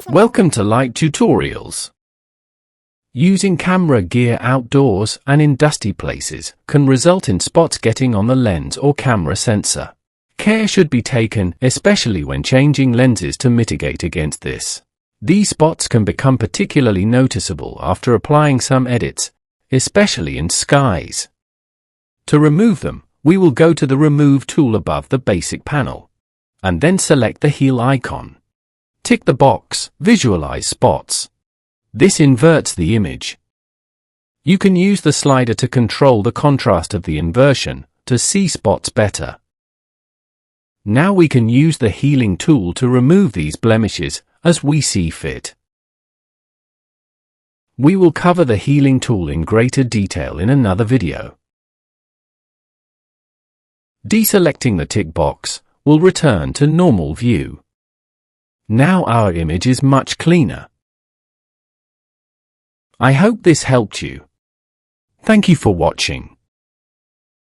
Welcome to Light Tutorials. Using camera gear outdoors and in dusty places can result in spots getting on the lens or camera sensor. Care should be taken, especially when changing lenses, to mitigate against this. These spots can become particularly noticeable after applying some edits, especially in skies. To remove them, we will go to the Remove tool above the basic panel, and then select the heel icon. Tick the box, Visualize Spots. This inverts the image. You can use the slider to control the contrast of the inversion to see spots better. Now we can use the healing tool to remove these blemishes as we see fit. We will cover the healing tool in greater detail in another video. Deselecting the tick box will return to normal view. Now our image is much cleaner. I hope this helped you. Thank you for watching.